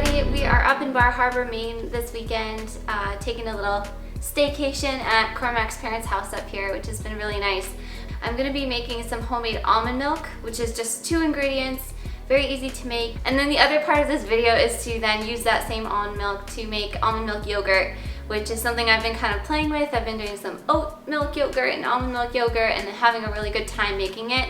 everybody. We are up in Bar Harbor, Maine this weekend, taking a little staycation at Cormac's parents' house up here, which has been really nice. I'm going to be making some homemade almond milk, which is just 2 ingredients, very easy to make. And then the other part of this video is to then use that same almond milk to make almond milk yogurt, which is something I've been kind of playing with. I've been doing some oat milk yogurt and almond milk yogurt and having a really good time making it.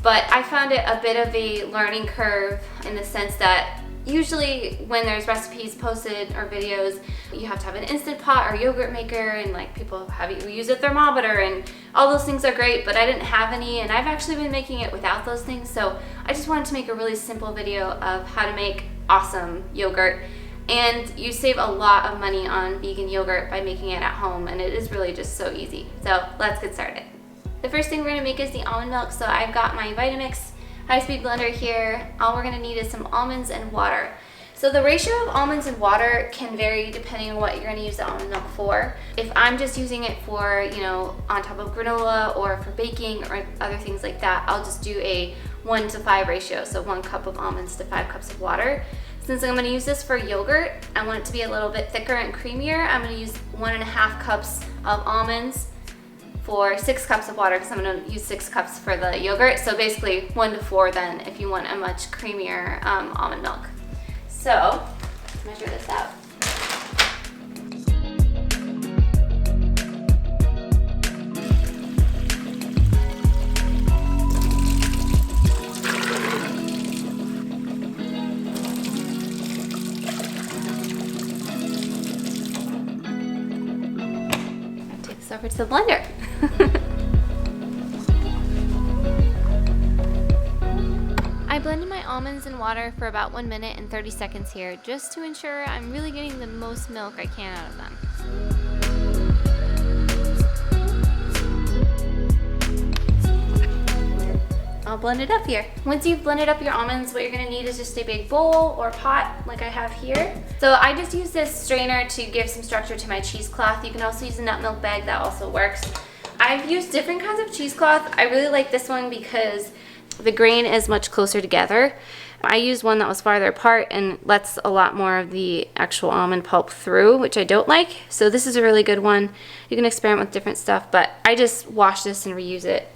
But I found it a bit of a learning curve in the sense that usually when there's recipes posted or videos, you have to have an Instant Pot or yogurt maker, and like people use a thermometer, and all those things are great, but I didn't have any, and I've actually been making it without those things. So I just wanted to make a really simple video of how to make awesome yogurt. And you save a lot of money on vegan yogurt by making it at home, and it is really just so easy. So let's get started. The first thing we're gonna make is the almond milk. So I've got my Vitamix high-speed blender here. All we're gonna need is some almonds and water. So the ratio of almonds and water can vary depending on what you're gonna use the almond milk for. If I'm just using it for, on top of granola or for baking or other things like that, I'll just do a 1:5 ratio. So 1 cup of almonds to 5 cups of water. Since I'm gonna use this for yogurt, I want it to be a little bit thicker and creamier. I'm gonna use 1.5 cups of almonds for 6 cups of water, because I'm going to use 6 cups for the yogurt. So basically 1 to 4 then if you want a much creamier almond milk. So let's measure this out. Take this over to the blender. I blended my almonds in water for about 1 minute and 30 seconds here, just to ensure I'm really getting the most milk I can out of them. I'll blend it up here. Once you've blended up your almonds, what you're gonna need is just a big bowl or pot like I have here. So I just use this strainer to give some structure to my cheesecloth. You can also use a nut milk bag, that also works. I've used different kinds of cheesecloth. I really like this one because the grain is much closer together. I used one that was farther apart and lets a lot more of the actual almond pulp through, which I don't like. So this is a really good one. You can experiment with different stuff, but I just wash this and reuse it.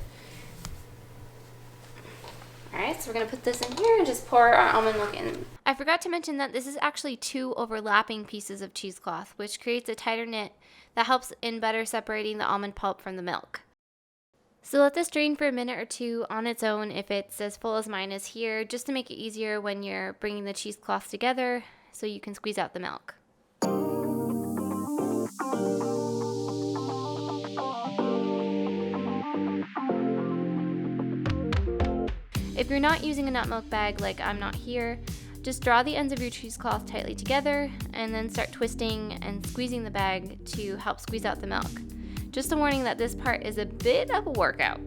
Alright, so we're going to put this in here and just pour our almond milk in. I forgot to mention that this is actually 2 overlapping pieces of cheesecloth, which creates a tighter knit that helps in better separating the almond pulp from the milk. So let this drain for a minute or 2 on its own if it's as full as mine is here, just to make it easier when you're bringing the cheesecloth together so you can squeeze out the milk. If you're not using a nut milk bag like I'm not here, just draw the ends of your cheesecloth tightly together and then start twisting and squeezing the bag to help squeeze out the milk. Just a warning that this part is a bit of a workout.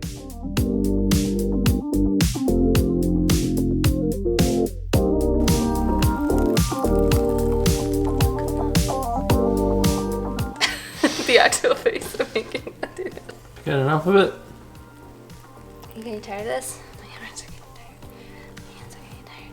The actual face of making that, dude. Got enough of it? Are you getting tired of this? My hands are getting tired. My hands are getting tired.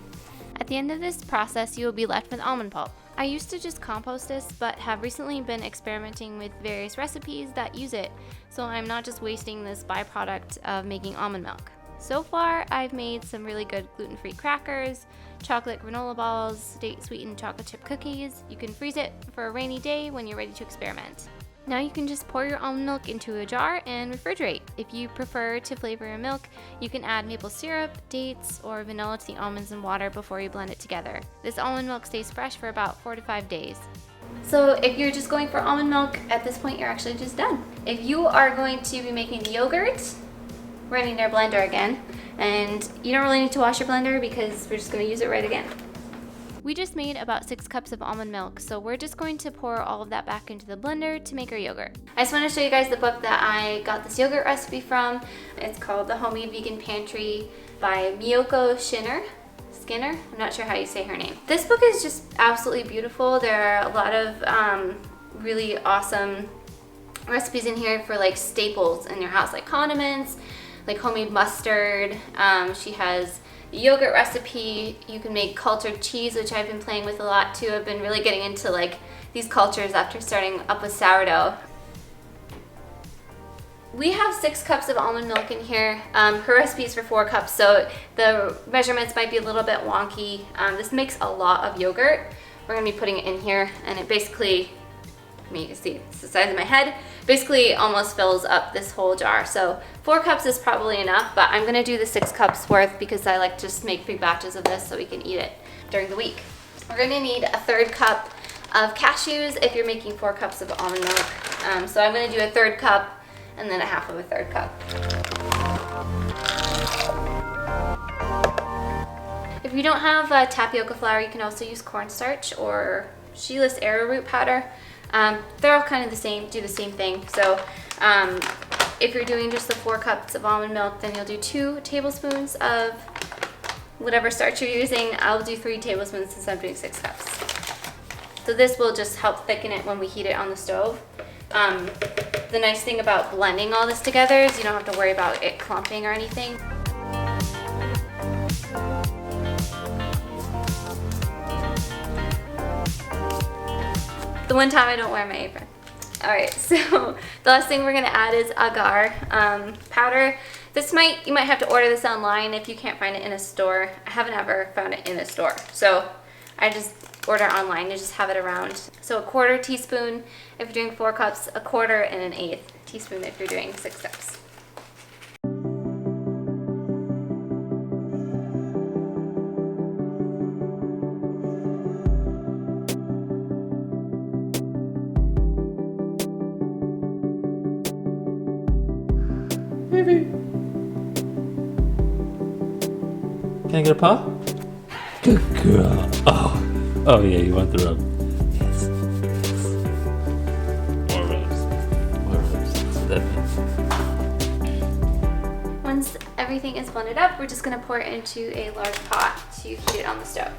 At the end of this process, you will be left with almond pulp. I used to just compost this, but have recently been experimenting with various recipes that use it, so I'm not just wasting this byproduct of making almond milk. So far, I've made some really good gluten-free crackers, chocolate granola balls, date-sweetened chocolate chip cookies. You can freeze it for a rainy day when you're ready to experiment. Now you can just pour your almond milk into a jar and refrigerate. If you prefer to flavor your milk, you can add maple syrup, dates, or vanilla to the almonds and water before you blend it together. This almond milk stays fresh for about 4 to 5 days. So if you're just going for almond milk, at this point you're actually just done. If you are going to be making the yogurt, we're gonna need our blender again. And you don't really need to wash your blender because we're just gonna use it right again. We just made about 6 cups of almond milk, so we're just going to pour all of that back into the blender to make our yogurt. I just want to show you guys the book that I got this yogurt recipe from. It's called The Homemade Vegan Pantry by Miyoko Skinner. I'm not sure how you say her name. This book is just absolutely beautiful. There are a lot of really awesome recipes in here for like staples in your house, like condiments, like homemade mustard. She has yogurt recipe. You can make cultured cheese, which I've been playing with a lot too. I've been really getting into like these cultures after starting up with sourdough. We have 6 cups of almond milk in here. Her recipe is for 4 cups, so the measurements might be a little bit wonky. This makes a lot of yogurt. We're gonna be putting it in here, and it basically, you can see it's the size of my head, basically almost fills up this whole jar. So 4 cups is probably enough, but I'm gonna do the 6 cups worth because I like to just make big batches of this so we can eat it during the week. We're gonna need a 1/3 cup of cashews if you're making 4 cups of almond milk. So I'm gonna do a 1/3 cup and then a 1/2 of a 1/3 cup. If you don't have tapioca flour, you can also use cornstarch or Sheila's arrowroot powder. They're all kind of the same, do the same thing. So if you're doing just the 4 cups of almond milk, then you'll do 2 tablespoons of whatever starch you're using. I'll do 3 tablespoons since I'm doing 6 cups. So this will just help thicken it when we heat it on the stove. The nice thing about blending all this together is you don't have to worry about it clumping or anything. The one time I don't wear my apron. All right, so the last thing we're gonna add is agar powder. You might have to order this online if you can't find it in a store. I haven't ever found it in a store, so I just order online to just have it around. So a 1/4 teaspoon if you're doing 4 cups, a 1/4 and an 1/8 teaspoon if you're doing 6 cups. Baby. Can I get a paw? Good girl. Oh yeah, you want the rub. Yes. More rubs. More rubs. That's what that means. Once everything is blended up, we're just gonna pour it into a large pot to heat it on the stove.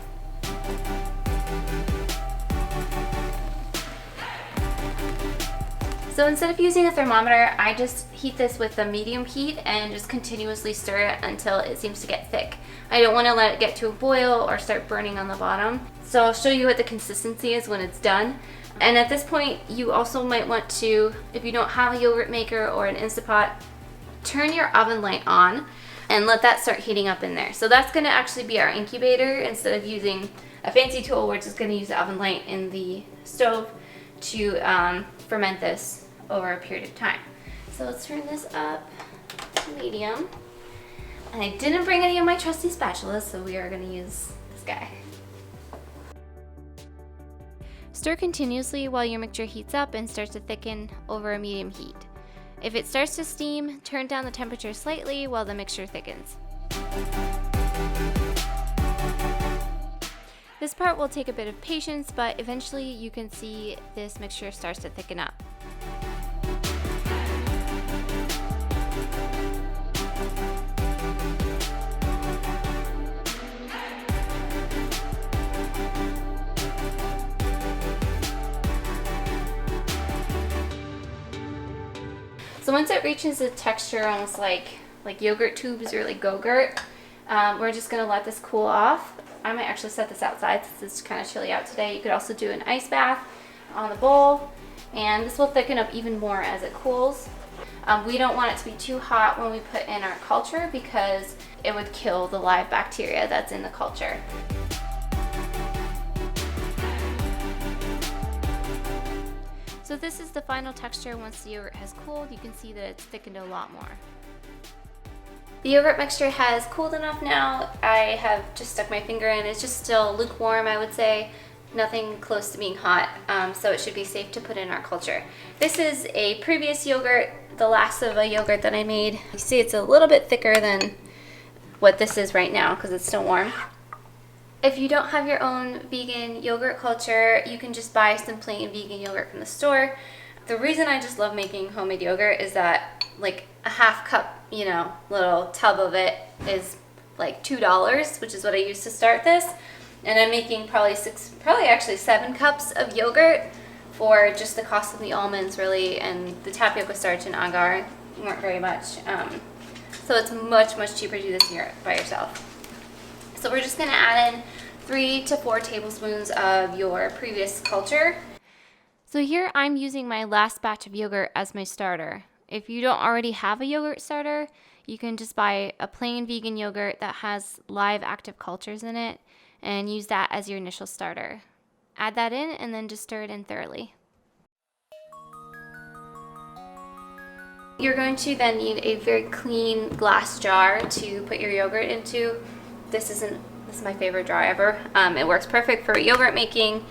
So instead of using a thermometer, I just heat this with a medium heat and just continuously stir it until it seems to get thick. I don't want to let it get to a boil or start burning on the bottom. So I'll show you what the consistency is when it's done. And at this point, you also might want to, if you don't have a yogurt maker or an Instapot, turn your oven light on and let that start heating up in there. So that's going to actually be our incubator instead of using a fancy tool. We're just going to use the oven light in the stove to ferment this over a period of time. So let's turn this up to medium. And I didn't bring any of my trusty spatulas, so we are going to use this guy. Stir continuously while your mixture heats up and starts to thicken over a medium heat. If it starts to steam, turn down the temperature slightly while the mixture thickens. This part will take a bit of patience, but eventually you can see this mixture starts to thicken up. So once it reaches a texture almost like yogurt tubes or like Go-Gurt, we're just gonna let this cool off. I might actually set this outside since it's kind of chilly out today. You could also do an ice bath on the bowl, and this will thicken up even more as it cools. We don't want it to be too hot when we put in our culture because it would kill the live bacteria that's in the culture. So this is the final texture once the yogurt has cooled. You can see that it's thickened a lot more. The yogurt mixture has cooled enough now. I have just stuck my finger in. It's just still lukewarm, I would say. Nothing close to being hot, so it should be safe to put in our culture. This is a previous yogurt, the last of a yogurt that I made. You see it's a little bit thicker than what this is right now because it's still warm. If you don't have your own vegan yogurt culture, you can just buy some plain vegan yogurt from the store. The reason I just love making homemade yogurt is that like a 1/2 cup, little tub of it is like $2, which is what I used to start this. And I'm making probably actually 7 cups of yogurt for just the cost of the almonds really, and the tapioca starch and agar weren't very much. So it's much, much cheaper to do this by yourself. So we're just gonna add in 3 to 4 tablespoons of your previous culture. So here I'm using my last batch of yogurt as my starter. If you don't already have a yogurt starter, you can just buy a plain vegan yogurt that has live active cultures in it and use that as your initial starter. Add that in and then just stir it in thoroughly. You're going to then need a very clean glass jar to put your yogurt into. This is my favorite jar ever. It works perfect for yogurt making.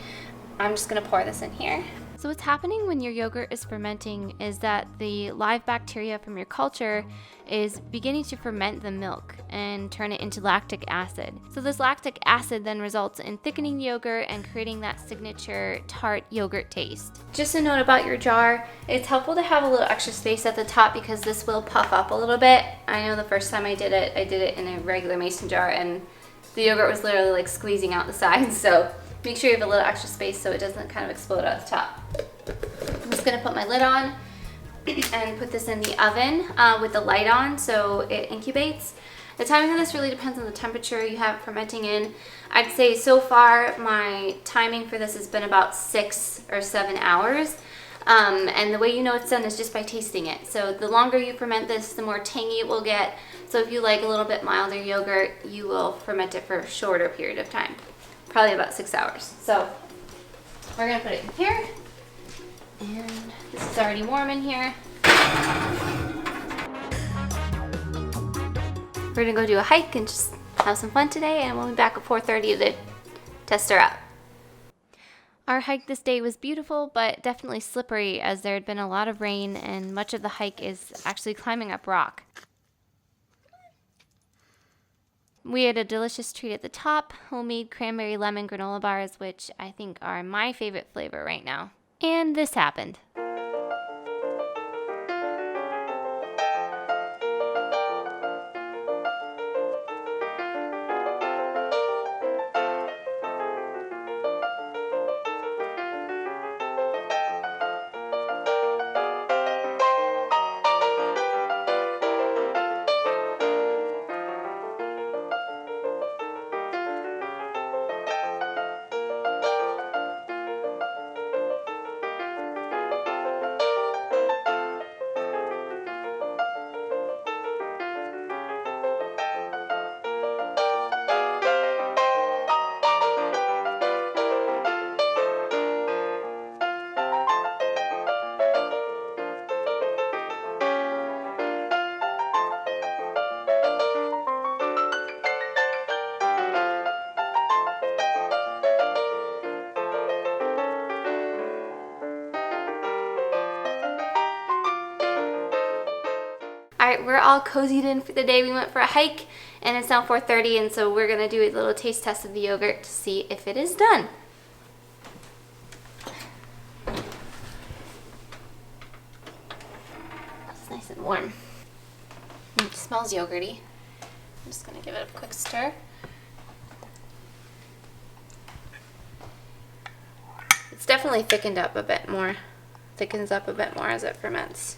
I'm just gonna pour this in here. So what's happening when your yogurt is fermenting is that the live bacteria from your culture is beginning to ferment the milk and turn it into lactic acid. So this lactic acid then results in thickening the yogurt and creating that signature tart yogurt taste. Just a note about your jar, it's helpful to have a little extra space at the top because this will puff up a little bit. I know the first time I did it in a regular mason jar and the yogurt was literally like squeezing out the sides, so make sure you have a little extra space so it doesn't kind of explode out the top. I'm just gonna put my lid on and put this in the oven with the light on so it incubates. The timing of this really depends on the temperature you have it fermenting in. I'd say so far my timing for this has been about 6 or 7 hours. And the way you know it's done is just by tasting it. So the longer you ferment this, the more tangy it will get. So if you like a little bit milder yogurt, you will ferment it for a shorter period of time. Probably about 6 hours. So we're gonna put it in here. And this is already warm in here. We're gonna go do a hike and just have some fun today, and we'll be back at 4:30 to test her out. Our hike this day was beautiful, but definitely slippery as there had been a lot of rain and much of the hike is actually climbing up rock. We had a delicious treat at the top, homemade cranberry lemon granola bars, which I think are my favorite flavor right now. And this happened. All right, we're all cozied in for the day. We went for a hike and it's now 4:30, and so we're gonna do a little taste test of the yogurt to see if it is done. It's nice and warm. It smells yogurty. I'm just gonna give it a quick stir. It's definitely thickened up a bit more. Thickens up a bit more as it ferments.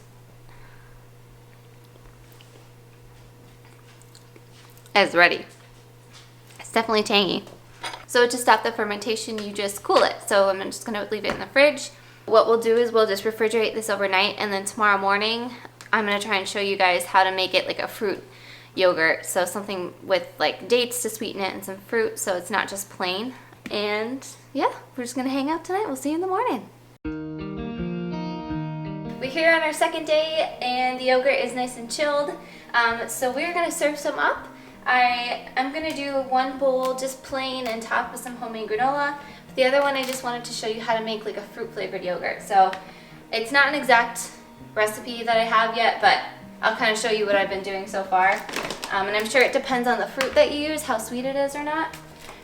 It's ready. It's definitely tangy. So to stop the fermentation, you just cool it. So I'm just gonna leave it in the fridge. What we'll do is we'll just refrigerate this overnight, and then tomorrow morning, I'm gonna try and show you guys how to make it like a fruit yogurt. So something with like dates to sweeten it and some fruit, so it's not just plain. And yeah, we're just gonna hang out tonight. We'll see you in the morning. We're here on our second day and the yogurt is nice and chilled. So we're gonna serve some up. I'm gonna do one bowl just plain and top with some homemade granola. The other one I just wanted to show you how to make like a fruit flavored yogurt. So it's not an exact recipe that I have yet, but I'll kind of show you what I've been doing so far. And I'm sure it depends on the fruit that you use, how sweet it is or not.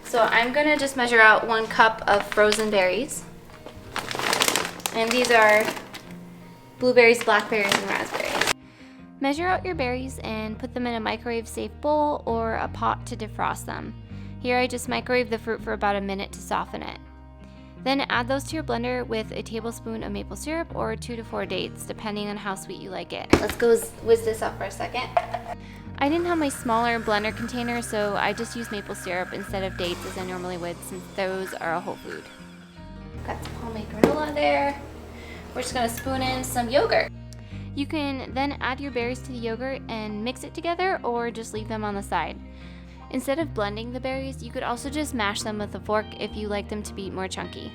So I'm gonna just measure out 1 cup of frozen berries. And these are blueberries, blackberries, and raspberries. Measure out your berries and put them in a microwave-safe bowl or a pot to defrost them. Here I just microwave the fruit for about a minute to soften it. Then add those to your blender with a tablespoon of maple syrup or 2 to 4 dates, depending on how sweet you like it. Let's go whiz this up for a second. I didn't have my smaller blender container, so I just used maple syrup instead of dates as I normally would, since those are a whole food. Got some homemade granola there. We're just gonna spoon in some yogurt. You can then add your berries to the yogurt and mix it together, or just leave them on the side. Instead of blending the berries, you could also just mash them with a fork if you like them to be more chunky.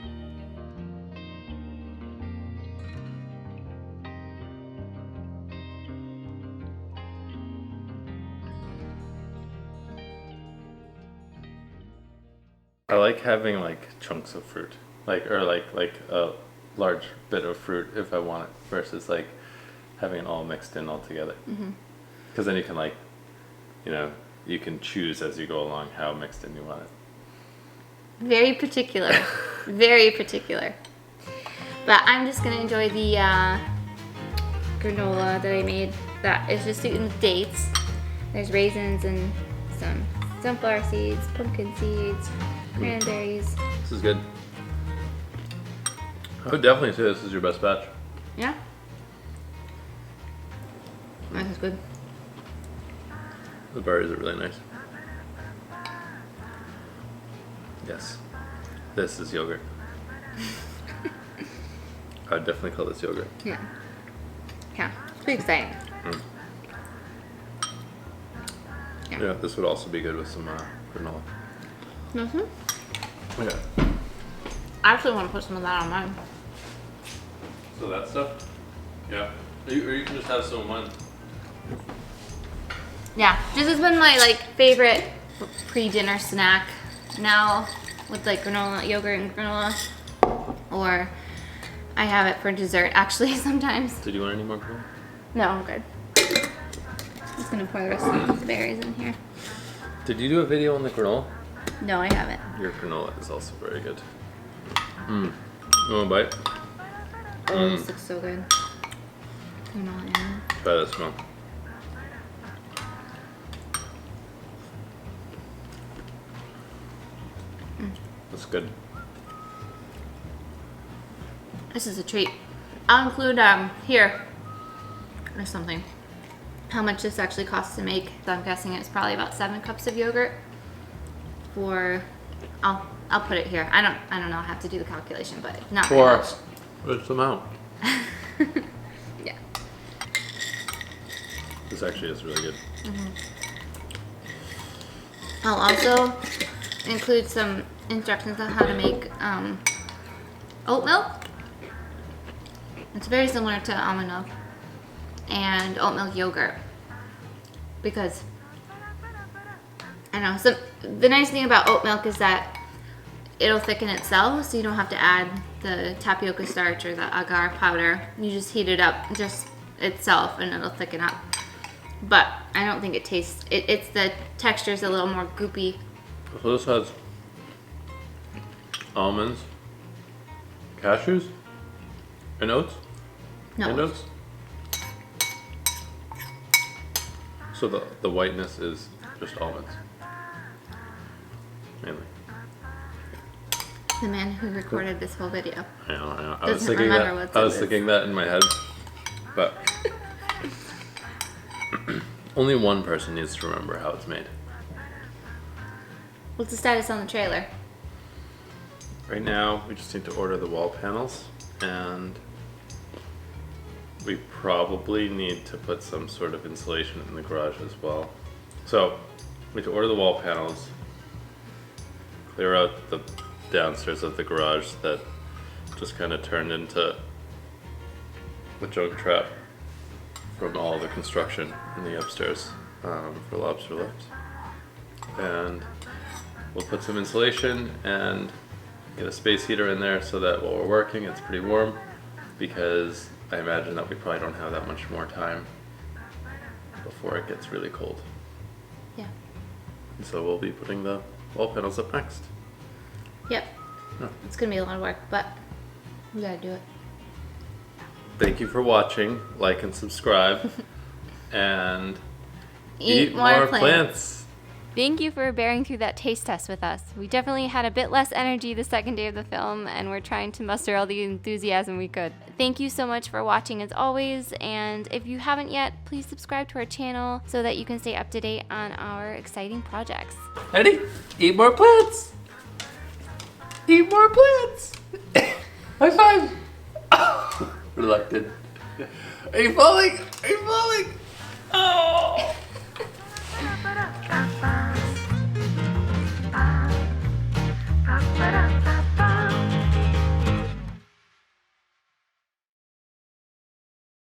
I like having like chunks of fruit, like a large bit of fruit if I want it, versus like having it all mixed in all together. Because then you can like, you can choose as you go along how mixed in you want it. Very particular, very particular. But I'm just gonna enjoy the granola that I made. That is just sweetened with dates. There's raisins and some sunflower seeds, pumpkin seeds, cranberries. This is good. I would definitely say this is your best batch. Yeah? This is good. The berries are really nice. Yes. This is yogurt. I would definitely call this yogurt. Yeah. Yeah. It's pretty exciting. Yeah, this would also be good with some granola. Yeah. I actually want to put some of that on mine. So that stuff? Yeah. Or you can just have some of mine. Yeah, this has been my favorite pre-dinner snack now, with granola, yogurt and granola. Or I have it for dessert actually sometimes. Did you want any more granola? No, I'm good. I'm just gonna pour the rest of the berries in here. Did you do a video on the granola? No, I haven't. Your granola is also very good. You want a bite? Oh, this looks so good. Granola. Try this one. That's good. This is a treat. I'll include here or something how much this actually costs to make. So I'm guessing it's probably about 7 cups of yogurt for. I'll put it here. I don't know. I have to do the calculation, but not very much. What's the amount? Yeah. This actually is really good. I'll also include some instructions on how to make oat milk. It's very similar to almond milk and oat milk yogurt, because I don't know. So the nice thing about oat milk is that it'll thicken itself, so you don't have to add the tapioca starch or the agar powder. You just heat it up just itself and it'll thicken up. But I don't think it tastes, it's the texture's a little more goopy. So this has almonds, cashews, and oats? No. And oats? So the whiteness is just almonds. Mainly. The man who recorded this whole video. I know. Doesn't remember what's I was in thinking that in my head, but only one person needs to remember how it's made. What's the status on the trailer? Right now, we just need to order the wall panels, and we probably need to put some sort of insulation in the garage as well. So, we need to order the wall panels, clear out the downstairs of the garage that just kind of turned into a junk trap from all the construction in the upstairs for lobster lift. And we'll put some insulation and get a space heater in there so that while we're working it's pretty warm, because I imagine that we probably don't have that much more time before it gets really cold. Yeah. And so we'll be putting the wall panels up next. Yep. Yeah. It's gonna be a lot of work, but we gotta do it. Thank you for watching. Like and subscribe. And Eat more plants. Thank you for bearing through that taste test with us. We definitely had a bit less energy the second day of the film, and we're trying to muster all the enthusiasm we could. Thank you so much for watching as always, and if you haven't yet, please subscribe to our channel so that you can stay up to date on our exciting projects. Ready? Eat more plants! Eat more plants! High five! Reluctant. Are you falling? Are you falling? Oh!